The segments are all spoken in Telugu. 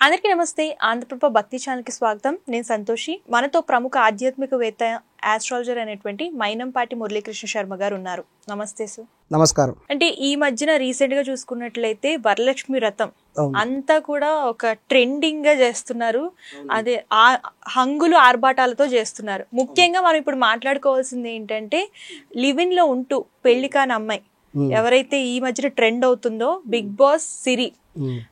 అందరికీ నమస్తే. ఆంధ్రప్రభ భక్తి ఛానల్కి స్వాగతం. నేను సంతోషి. మనతో ప్రముఖ ఆధ్యాత్మికవేత్త ఆస్ట్రాలజర్ అనేటువంటి మైనంపాటి మురళీకృష్ణ శర్మ గారు ఉన్నారు. నమస్తే సార్. నమస్కారం. అంటే ఈ మధ్యన రీసెంట్ గా చూసుకున్నట్లయితే వరలక్ష్మి వ్రతం అంతా కూడా ఒక ట్రెండింగ్ గా చేస్తున్నారు. అదే హంగులు ఆర్భాటాలతో చేస్తున్నారు. ముఖ్యంగా మనం ఇప్పుడు మాట్లాడుకోవాల్సింది ఏంటంటే లివిన్ లో ఉంటూ పెళ్లి కాని అమ్మాయి ఎవరైతే ఈ మధ్యన ట్రెండ్ అవుతుందో బిగ్ బాస్ సిరి,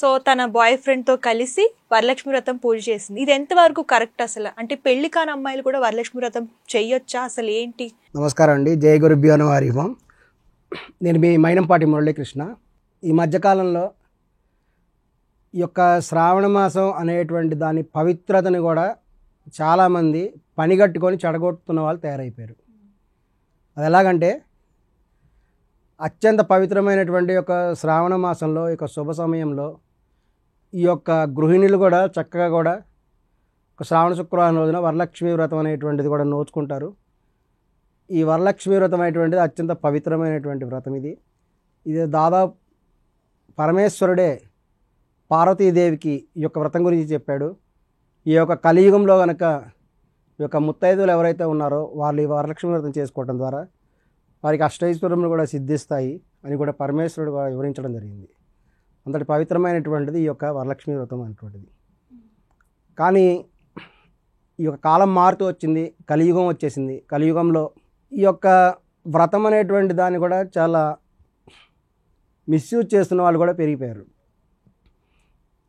సో తన బాయ్ ఫ్రెండ్ తో కలిసి వరలక్ష్మి వ్రతం పూజ చేసింది. ఇది ఎంత వరకు కరెక్ట్ అసలు? అంటే పెళ్లి కాని అమ్మాయిలు కూడా వరలక్ష్మి వ్రతం చెయ్యొచ్చా? అసలు ఏంటి? నమస్కారం అండి. జయ గురుభ్యో నమః. నేను మీ మైనంపాటి మురళీకృష్ణ. ఈ మధ్యకాలంలో ఈ యొక్క శ్రావణ మాసం అనేటువంటి దాని పవిత్రతని కూడా చాలామంది పనిగట్టుకొని చెడగొట్టుతున్న వాళ్ళు తయారైపోయారు. అది ఎలాగంటే అత్యంత పవిత్రమైనటువంటి యొక్క శ్రావణ మాసంలో ఈ యొక్క శుభ సమయంలో ఈ యొక్క గృహిణులు కూడా చక్కగా కూడా ఒక శ్రావణ శుక్రవారం రోజున వరలక్ష్మి వ్రతం అనేటువంటిది కూడా నోచుకుంటారు. ఈ వరలక్ష్మి వ్రతం అనేటువంటిది అత్యంత పవిత్రమైనటువంటి వ్రతం. ఇది దాదాపు పరమేశ్వరుడే పార్వతీదేవికి ఈ యొక్క వ్రతం గురించి చెప్పాడు. ఈ యొక్క కలియుగంలో కనుక ఈ యొక్క ముత్తైదువులు ఎవరైతే ఉన్నారో వాళ్ళు ఈ వరలక్ష్మి వ్రతం చేసుకోవడం ద్వారా వారికి అష్టైశ్వర్యములు కూడా సిద్ధిస్తాయి అని కూడా పరమేశ్వరుడు కూడా వివరించడం జరిగింది. అంతటి పవిత్రమైనటువంటిది ఈ యొక్క వరలక్ష్మి వ్రతం అనేటువంటిది. కానీ ఈ యొక్క కాలం మారుతూ వచ్చింది, కలియుగం వచ్చేసింది. కలియుగంలో ఈ యొక్క వ్రతం అనేటువంటి దాన్ని కూడా చాలా మిస్యూజ్ చేస్తున్న వాళ్ళు కూడా పెరిగిపోయారు.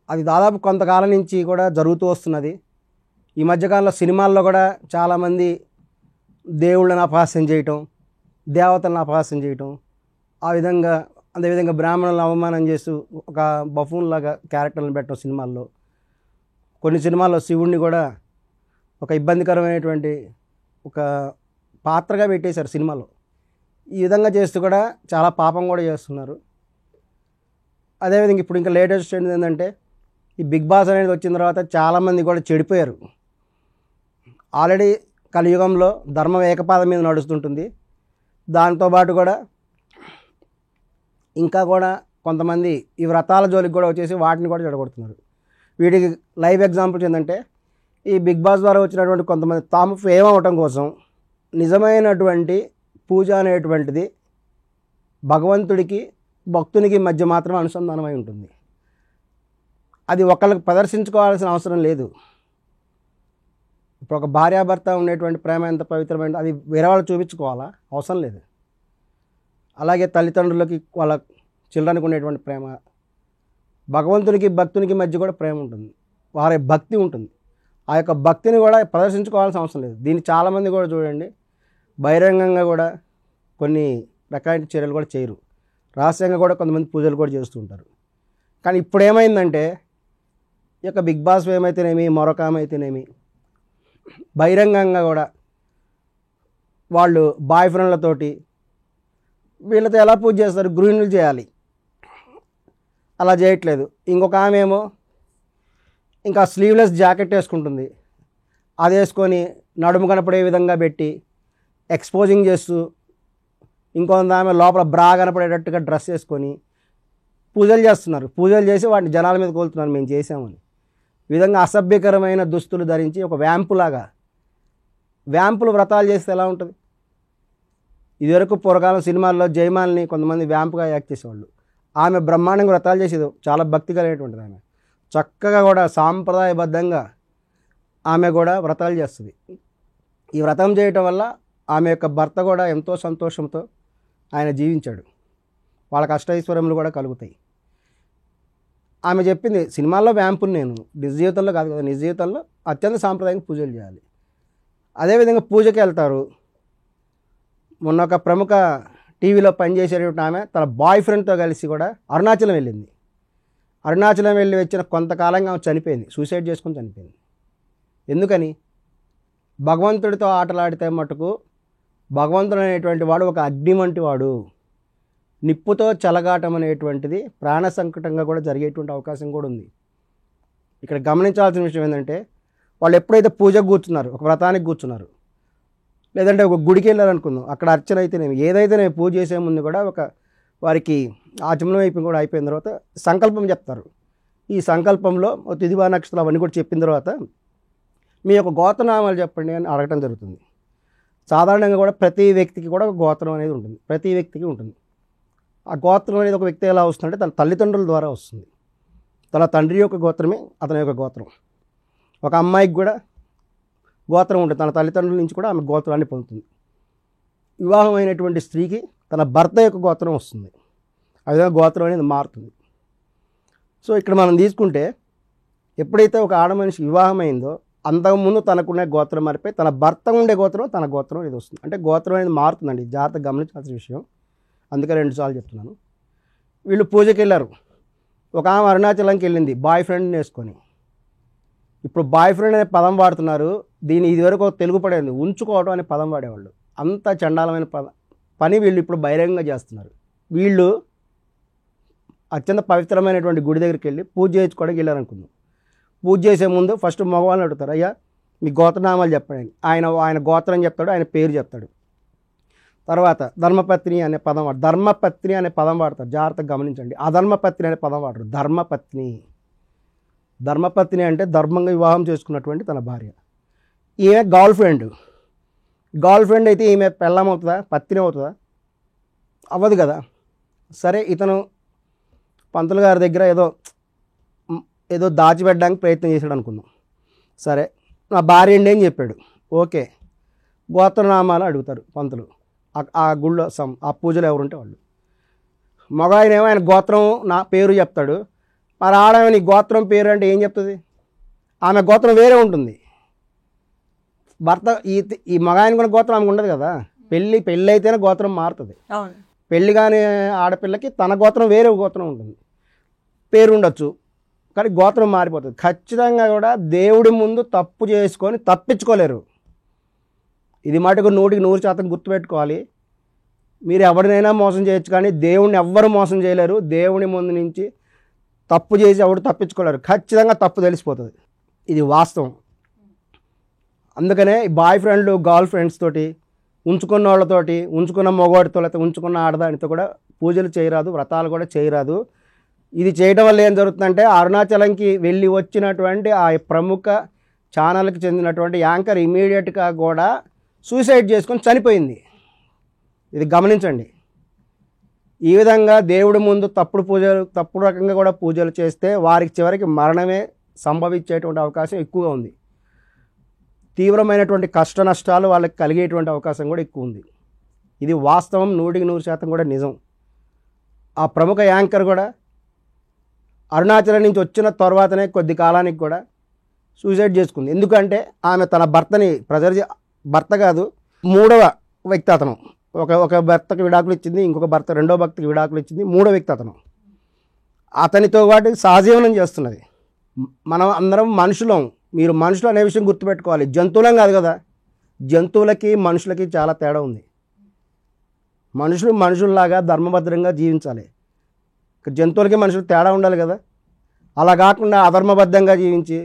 అది దాదాపు కొంతకాలం నుంచి కూడా జరుగుతూ వస్తున్నది. ఈ మధ్యకాలంలో సినిమాల్లో కూడా చాలామంది దేవుళ్ళని అపహాస్యం చేయటం, దేవతలను అపహాస్యం చేయటం, అదేవిధంగా బ్రాహ్మణులను అవమానం చేస్తూ ఒక బఫూన్ లాగా క్యారెక్టర్లను పెట్టడం సినిమాల్లో. కొన్ని సినిమాల్లో శివుణ్ణి కూడా ఒక ఇబ్బందికరమైనటువంటి ఒక పాత్రగా పెట్టేశారు సినిమాలో. ఈ విధంగా చేస్తూ కూడా చాలా పాపం కూడా చేస్తున్నారు. అదేవిధంగా ఇప్పుడు ఇంకా లేటెస్ట్ ఏంటంటే ఈ బిగ్ బాస్ అనేది వచ్చిన తర్వాత చాలామంది కూడా చెడిపోయారు. ఆల్రెడీ కలియుగంలో ధర్మం ఏకపాదం మీద నడుస్తుంటుంది. దాంతోపాటు కూడా ఇంకా కూడా కొంతమంది ఈ వ్రతాల జోలికి కూడా వచ్చేసి వాటిని కూడా చెడగొడుతున్నారు. వీటికి లైవ్ ఎగ్జాంపుల్స్ ఏంటంటే ఈ బిగ్ బాస్ ద్వారా వచ్చినటువంటి కొంతమంది తాము ఫేమ్ అవటం కోసం నిజమైనటువంటి పూజ అనేటువంటిది భగవంతుడికి భక్తునికి మధ్య మాత్రమే అనుసంధానమై ఉంటుంది. అది ఒకళ్ళకి ప్రదర్శించుకోవాల్సిన అవసరం లేదు. ఇప్పుడు ఒక భార్యాభర్త ఉండేటువంటి ప్రేమ ఎంత పవిత్రమైన అది వేరే వాళ్ళు చూపించుకోవాలా? అవసరం లేదు. అలాగే తల్లిదండ్రులకి వాళ్ళ చిల్డ్రన్కి ఉండేటువంటి ప్రేమ, భగవంతునికి భక్తునికి మధ్య కూడా ప్రేమ ఉంటుంది, వారి భక్తి ఉంటుంది. ఆ యొక్క భక్తిని కూడా ప్రదర్శించుకోవాల్సిన అవసరం లేదు. దీన్ని చాలామంది కూడా చూడండి బహిరంగంగా కూడా కొన్ని రకాల చర్యలు కూడా చేయరు. రహస్యంగా కూడా కొంతమంది పూజలు కూడా చేస్తూ ఉంటారు. కానీ ఇప్పుడు ఏమైందంటే ఈ యొక్క బిగ్ బాస్ ఏమైతేనేమి, మరొక ఆమె అయితేనేమి బహిరంగంగా కూడా వాళ్ళు బాయ్ ఫ్రెండ్లతోటి వీళ్ళతో ఎలా పూజ చేస్తారు? గృహిణులు చేయాలి, అలా చేయట్లేదు. ఇంకొక ఆమె ఏమో ఇంకా స్లీవ్లెస్ జాకెట్ వేసుకుంటుంది. అది వేసుకొని నడుము కనపడే విధంగా పెట్టి ఎక్స్పోజింగ్ చేస్తూ, ఇంకొంత ఆమె లోపల బ్రా కనపడేటట్టుగా డ్రెస్ వేసుకొని పూజలు చేస్తున్నారు. పూజలు చేసి వాటిని జనాల మీద కోలుతున్నారు మేము చేసామని. ఈ విధంగా అసభ్యకరమైన దుస్తులు ధరించి ఒక వ్యాంపులు వ్రతాలు చేస్తే ఎలా ఉంటుంది? ఇదివరకు పూర్వకాలం సినిమాల్లో జయమాలని కొంతమంది వ్యాంపుగా యాక్ట్ చేసేవాళ్ళు. ఆమె బ్రహ్మాండంగా వ్రతాలు చేసేది, చాలా భక్తి కలిగినటువంటిది. ఆమె చక్కగా కూడా సాంప్రదాయబద్ధంగా ఆమె కూడా వ్రతాలు చేస్తుంది. ఈ వ్రతం చేయటం వల్ల ఆమె యొక్క భర్త కూడా ఎంతో సంతోషంతో ఆయన జీవించాడు. వాళ్ళకి అష్టైశ్వర్యములు కూడా కలుగుతాయి. ఆమె చెప్పింది సినిమాల్లో వ్యాంపుని, నేను నిజ జీవితంలో కాదు కదా, నిజ జీవితంలో అత్యంత సాంప్రదాయంగా పూజలు చేయాలి. అదేవిధంగా పూజకి వెళ్తారు. మొన్న ఒక ప్రముఖ టీవీలో పనిచేసేటువంటి ఆమె తన బాయ్ ఫ్రెండ్తో కలిసి కూడా అరుణాచలం వెళ్ళింది. అరుణాచలం వెళ్ళి వచ్చిన కొంతకాలంగా ఆమె చనిపోయింది, సూసైడ్ చేసుకొని చనిపోయింది. ఎందుకని? భగవంతుడితో ఆటలాడితే మటుకు భగవంతుడు అనేటువంటి వాడు ఒక అగ్ని వంటి వాడు. నిప్పుతో చెలగాటం అనేటువంటిది ప్రాణ సంకటంగా కూడా జరిగేటువంటి అవకాశం కూడా ఉంది. ఇక్కడ గమనించాల్సిన విషయం ఏంటంటే వాళ్ళు ఎప్పుడైతే పూజకు కూర్చున్నారు, ఒక వ్రతానికి కూర్చున్నారు, లేదంటే ఒక గుడికి వెళ్ళారనుకుందాం, అక్కడ అర్చన అయితేనేమి ఏదైతేనేమి పూజ చేసే ముందు కూడా ఒక వారికి ఆచమనం అయిపోయిన తర్వాత సంకల్పం చెప్తారు. ఈ సంకల్పంలో తిథివా నక్షత్రాలు అవన్నీ కూడా చెప్పిన తర్వాత మీ యొక్క గోత్రనామాలు చెప్పండి అని అడగటం జరుగుతుంది. సాధారణంగా కూడా ప్రతి వ్యక్తికి కూడా ఒక గోత్రం అనేది ఉంటుంది, ప్రతి వ్యక్తికి ఉంటుంది. ఆ గోత్రం అనేది ఒక వ్యక్తి ఎలా వస్తుందంటే తన తల్లిదండ్రుల ద్వారా వస్తుంది. తన తండ్రి యొక్క గోత్రమే అతని యొక్క గోత్రం. ఒక అమ్మాయికి కూడా గోత్రం ఉంటుంది, తన తల్లిదండ్రుల నుంచి కూడా ఆమె గోత్రాన్ని పొందుతుంది. వివాహం అయినటువంటి స్త్రీకి తన భర్త యొక్క గోత్రం వస్తుంది, ఆ విధంగా గోత్రం అనేది మారుతుంది. సో ఇక్కడ మనం తీసుకుంటే ఎప్పుడైతే ఒక ఆడ మనిషి వివాహం అయిందో అంతకుముందు తనకున్న గోత్రం మారిపోయి తన భర్త ఉండే గోత్రం తన గోత్రం అనేది వస్తుంది. అంటే గోత్రం అనేది మారుతుందండి, జాగ్రత్తగా గమనించాల్సిన విషయం. అందుకే 2 సార్లు చెప్తున్నాను. వీళ్ళు పూజకి వెళ్ళారు, ఒక ఆమె అరుణాచలంకి వెళ్ళింది బాయ్ ఫ్రెండ్ని వేసుకొని. ఇప్పుడు బాయ్ ఫ్రెండ్ అనే పదం వాడుతున్నారు, దీని ఇదివరకు ఒక తెలుగు పడేది ఉంచుకోవడం అనే పదం వాడేవాళ్ళు. అంత చండాలమైన పని వీళ్ళు ఇప్పుడు బహిరంగంగా చేస్తున్నారు. వీళ్ళు అత్యంత పవిత్రమైనటువంటి గుడి దగ్గరికి వెళ్ళి పూజ చేయించుకోవడానికి వెళ్ళారనుకుందాం. పూజ చేసే ముందు ఫస్ట్ మగవాళ్ళని అడుగుతారు, అయ్యా మీ గోత్రనామాలు చెప్పండి. ఆయన గోత్రం చెప్తాడు, ఆయన పేరు చెప్తాడు. తర్వాత ధర్మపత్ని అనే పదం వాడు, ధర్మపత్ని అనే పదం వాడతారు, జాగ్రత్తగా గమనించండి. అధర్మపత్ని అనే పదం వాడరు, ధర్మపత్ని. ధర్మపత్ని అంటే ధర్మంగా వివాహం చేసుకున్నటువంటి తన భార్య. ఈమె గర్ల్ ఫ్రెండ్ అయితే ఈమె పెళ్ళం అవుతుందా, పత్ని అవుతుందా? అవ్వదు కదా. సరే, ఇతను పంతులు గారి దగ్గర ఏదో దాచిపెట్టడానికి ప్రయత్నం చేశాడు అనుకుందాం. సరే, నా భార్య అండి అని చెప్పాడు. ఓకే, గోత్రనామాలు అడుగుతారు పంతులు. ఆ గుళ్ళో ఆ పూజలు ఎవరుంటే వాళ్ళు. మగ ఆయనేమో ఆయన గోత్రం నా పేరు చెప్తాడు. మరి ఆడమే నీ గోత్రం పేరు అంటే ఏం చెప్తుంది? ఆమె గోత్రం వేరే ఉంటుంది. భర్త ఈ మగ ఆయన కూడా గోత్రం ఆమెకు ఉండదు కదా. పెళ్ళి అయితేనే గోత్రం మారుతుంది. పెళ్ళి కానీ ఆడపిల్లకి తన గోత్రం వేరే గోత్రం ఉంటుంది, పేరు ఉండొచ్చు, కానీ గోత్రం మారిపోతుంది. ఖచ్చితంగా కూడా దేవుడి ముందు తప్పు చేసుకొని తప్పించుకోలేరు. ఇది మటుకు 100% గుర్తుపెట్టుకోవాలి. మీరు ఎవరినైనా మోసం చేయొచ్చు, కానీ దేవుడిని ఎవ్వరు మోసం చేయలేరు. దేవుని ముందు నుంచి తప్పు చేసి ఎవరు తప్పించుకోలేరు. ఖచ్చితంగా తప్పు తెలిసిపోతుంది, ఇది వాస్తవం. అందుకనే బాయ్ ఫ్రెండ్లు గర్ల్ ఫ్రెండ్స్ తోటి, ఉంచుకున్న వాళ్ళతోటి, ఉంచుకున్న మగవాడితో, లేకపోతే ఉంచుకున్న ఆడదానితో కూడా పూజలు చేయరాదు, వ్రతాలు కూడా చేయరాదు. ఇది చేయడం వల్ల ఏం జరుగుతుందంటే అరుణాచలంకి వెళ్ళి వచ్చినటువంటి ఆ ప్రముఖ ఛానల్కి చెందినటువంటి యాంకర్ ఇమీడియట్గా కూడా సూసైడ్ చేసుకొని చనిపోయింది. ఇది గమనించండి. ఈ విధంగా దేవుడి ముందు తప్పుడు రకంగా కూడా పూజలు చేస్తే వారికి చివరికి మరణమే సంభవించేటువంటి అవకాశం ఎక్కువగా ఉంది. తీవ్రమైనటువంటి కష్ట నష్టాలు వాళ్ళకి కలిగేటువంటి అవకాశం కూడా ఎక్కువ ఉంది. ఇది వాస్తవం, 100% కూడా నిజం. ఆ ప్రముఖ యాంకర్ కూడా అరుణాచలం నుంచి వచ్చిన తర్వాతనే కొద్ది కాలానికి కూడా సూసైడ్ చేసుకుంది. ఎందుకంటే ఆమె తన భర్తని భర్త కాదు, 3వ వ్యక్తి అతను. ఒక భర్తకి విడాకులు ఇచ్చింది, ఇంకొక భర్త రెండో భర్తకి విడాకులు ఇచ్చింది, 3వ వ్యక్తి అతను. అతనితో పాటు సహజీవనం చేస్తున్నది. మనం అందరం మనుషులం. మీరు మనుషులు అనే విషయం గుర్తుపెట్టుకోవాలి. జంతువులం కాదు కదా. జంతువులకి మనుషులకి చాలా తేడా ఉంది. మనుషుల్లాగా ధర్మబద్ధంగా జీవించాలి. జంతువులకి మనుషులు తేడా ఉండాలి కదా. అలా కాకుండా అధర్మబద్ధంగా జీవించి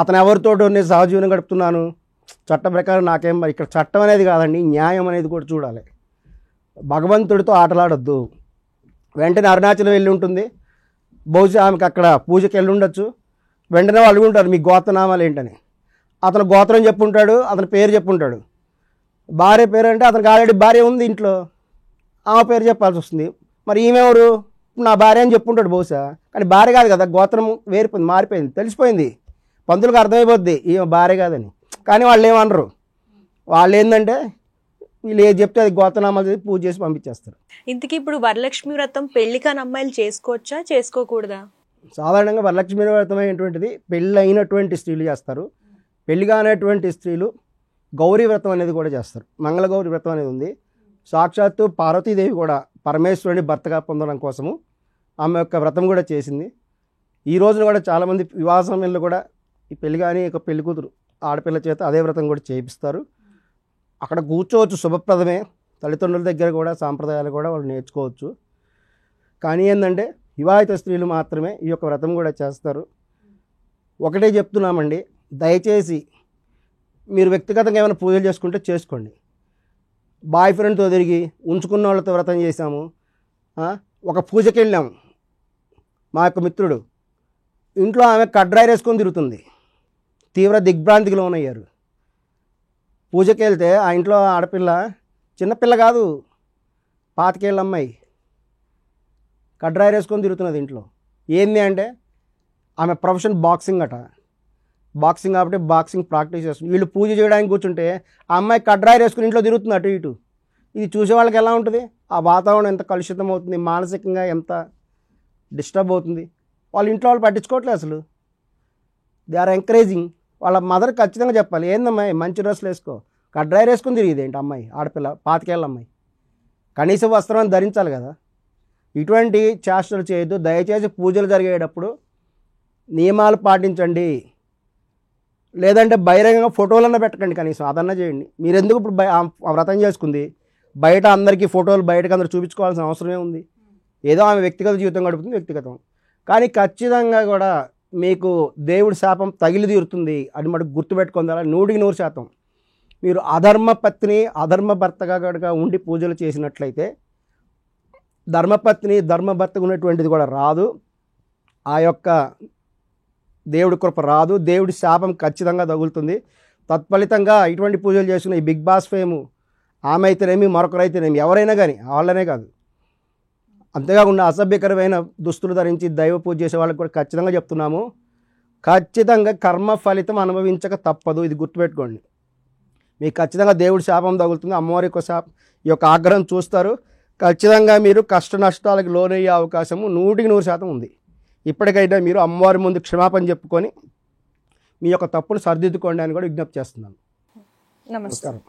అతను ఎవరితో నేను సహజీవనం గడుపుతున్నాను, చట్టం ప్రకారం నాకేం, ఇక్కడ చట్టం అనేది కాదండి, న్యాయం అనేది కూడా చూడాలి. భగవంతుడితో ఆటలాడొద్దు. వెంటనే అరుణాచలం వెళ్ళి ఉంటుంది, బహుశా ఆమెకు అక్కడ పూజకి వెళ్ళి ఉండొచ్చు. వెంటనే వాళ్ళు అడుగుంటారు మీ గోత్రనామాలు ఏంటని. అతను గోత్రం చెప్పుంటాడు, అతని పేరు చెప్పుంటాడు. భార్య పేరు అంటే అతనికి ఆల్రెడీ భార్య ఉంది ఇంట్లో, ఆమె పేరు చెప్పాల్సి వస్తుంది. మరి ఈమెవరు? నా భార్య అని చెప్పుంటాడు బహుశా, కానీ భార్య కాదు కదా. గోత్రం మారిపోయింది, తెలిసిపోయింది. పంతులకు అర్థమైపోద్ది ఈమె భార్య కాదని. కానీ వాళ్ళు ఏమనరు. వాళ్ళు ఏంటంటే వీళ్ళు ఏది చెప్తే అది గోత్రనామాలు చేసి పూజ చేసి పంపించేస్తారు. ఇంతకీ ఇప్పుడు వరలక్ష్మి వ్రతం పెళ్లికాని అమ్మాయిలు చేసుకోవచ్చా, చేసుకోకూడదా? సాధారణంగా వరలక్ష్మి వ్రతం అయినటువంటిది పెళ్ళి అయినటువంటి స్త్రీలు చేస్తారు. పెళ్లి కానటువంటి స్త్రీలు గౌరీ వ్రతం అనేది కూడా చేస్తారు. మంగళగౌరి వ్రతం అనేది ఉంది. సాక్షాత్తు పార్వతీదేవి కూడా పరమేశ్వరుని భర్తగా పొందడం కోసము ఆమె యొక్క వ్రతం కూడా చేసింది. ఈ రోజున కూడా చాలామంది వివాహ సమయంలో కూడా ఈ పెళ్లి కానీ ఒక పెళ్లి కూతురు ఆడపిల్ల చేత అదే వ్రతం కూడా చేయిస్తారు. అక్కడ కూర్చోవచ్చు, శుభప్రదమే. తల్లిదండ్రుల దగ్గర కూడా సాంప్రదాయాలు కూడా వాళ్ళు నేర్చుకోవచ్చు. కానీ ఏంటంటే వివాహిత స్త్రీలు మాత్రమే ఈ యొక్క వ్రతం కూడా చేస్తారు. ఒకటే చెప్తున్నామండి, దయచేసి మీరు వ్యక్తిగతంగా ఏమైనా పూజలు చేసుకుంటే చేసుకోండి. బాయ్ ఫ్రెండ్తో తిరిగి ఉంచుకున్న వాళ్ళతో వ్రతం చేశాము, ఒక పూజకి వెళ్ళాము, మా యొక్క మిత్రుడు ఇంట్లో ఆమె కడ్రాయి వేసుకొని తిరుగుతుంది. తీవ్ర దిగ్భ్రాంతికి లోనయ్యారు. పూజకి వెళ్తే ఆ ఇంట్లో ఆడపిల్ల, చిన్నపిల్ల కాదు, 25 ఏళ్ళ అమ్మాయి, కడ్రాయి వేసుకొని తిరుగుతున్నది ఇంట్లో. ఏంది అంటే ఆమె ప్రొఫెషన్ బాక్సింగ్ అట. బాక్సింగ్ కాబట్టి బాక్సింగ్ ప్రాక్టీస్ చేస్తుంది. వీళ్ళు పూజ చేయడానికి కూర్చుంటే ఆ అమ్మాయి కడ్రాయి వేసుకుని ఇంట్లో తిరుగుతుంది అటు ఇటు. ఇది చూసే వాళ్ళకి ఎలా ఉంటుంది? ఆ వాతావరణం ఎంత కలుషితం అవుతుంది, మానసికంగా ఎంత డిస్టర్బ్ అవుతుంది. వాళ్ళ ఇంట్లో వాళ్ళు పట్టించుకోవట్లేదు అసలు. They are encouraging. వాళ్ళ మదర్ ఖచ్చితంగా చెప్పాలి, ఏందమ్మాయి మంచి డ్రెస్సులు వేసుకో, కడ్రాయి వేసుకుని తిరిగిది ఏంటి అమ్మాయి, ఆడపిల్ల 25 ఏళ్ళ అమ్మాయి, కనీస వస్త్రాన్ని ధరించాలి కదా. ఇటువంటి చేష్టలు చేయొద్దు. దయచేసి పూజలు జరిగేటప్పుడు నియమాలు పాటించండి. లేదంటే బహిరంగంగా ఫోటోలన్నా పెట్టకండి, కనీసం అదన్నా చేయండి. మీరు ఎందుకు ఇప్పుడు ఆ వ్రతం చేసుకుంది బయట అందరికీ ఫోటోలు బయటకు అందరూ చూపించుకోవాల్సిన అవసరమే ఉంది? ఏదో ఆమె వ్యక్తిగత జీవితం గడుపుతుంది, వ్యక్తిగతం. కానీ ఖచ్చితంగా కూడా మీకు దేవుడి శాపం తగిలి తీరుతుంది. అది మటుకు గుర్తుపెట్టుకుందా 100% మీరు అధర్మపత్ని అధర్మ భర్తగా కనుక ఉండి పూజలు చేసినట్లయితే ధర్మపత్ని ధర్మభర్తగా ఉన్నటువంటిది కూడా రాదు. ఆ యొక్క దేవుడి కృప రాదు. దేవుడి శాపం ఖచ్చితంగా తగులుతుంది. తత్ఫలితంగా ఇటువంటి పూజలు చేస్తున్న ఈ బిగ్ బాస్ ఫేము ఆమె అయితేనేమి, మరొకరైతేనేమి, ఎవరైనా కానీ, వాళ్ళనే కాదు, అంతేకాకుండా అసభ్యకరమైన దుస్తులు ధరించి దైవ పూజ చేసే వాళ్ళకి కూడా ఖచ్చితంగా చెప్తున్నాము, ఖచ్చితంగా కర్మ ఫలితం అనుభవించక తప్పదు. ఇది గుర్తుపెట్టుకోండి. మీకు ఖచ్చితంగా దేవుడి శాపం తగులుతుంది. అమ్మవారి యొక్క ఈ యొక్క ఆగ్రహం చూస్తారు. ఖచ్చితంగా మీరు కష్ట నష్టాలకు లోనయ్యే అవకాశము 100% ఉంది. ఇప్పటికైనా మీరు అమ్మవారి ముందు క్షమాపణ చెప్పుకొని మీ యొక్క తప్పును సరిదిద్దుకోండి అని కూడా విజ్ఞప్తి చేస్తున్నాను. నమస్కారం.